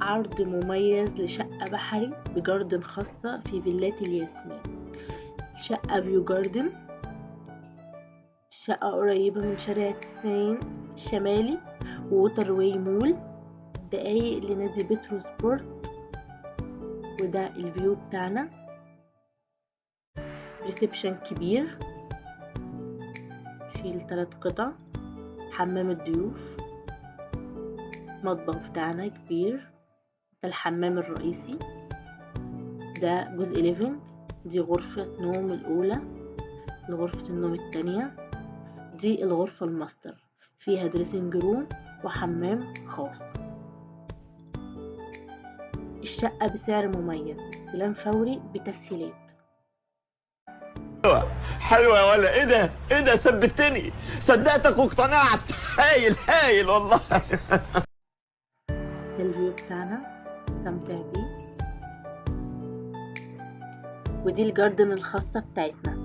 عرض مميز لشقة بحري بجاردن خاصة في فيلات الياسمين. شقة فيو جاردن، شقة قريبة من شارع 90 الشمالي ووتر واي مول، دقايق لنادي بترو سبورت. وده الفيو بتاعنا. ريسبشن كبير فيه 3 قطع، حمام الضيوف، مطبخ بتاعنا كبير، ده الحمام الرئيسي، ده جزء ليفينج، دي غرفة نوم الأولى، غرفة النوم التانية، دي الغرفة الماستر فيها دريسنج روم وحمام خاص. الشقة بسعر مميز، استلام فوري بتسهيلات. حلوة يا ولا، ايه ده ثبتني، صدقتك واقتنعت. هايل هايل والله. ده الفيو بتاعنا، استمتع بيه. ودي الجاردن الخاصة بتاعتنا.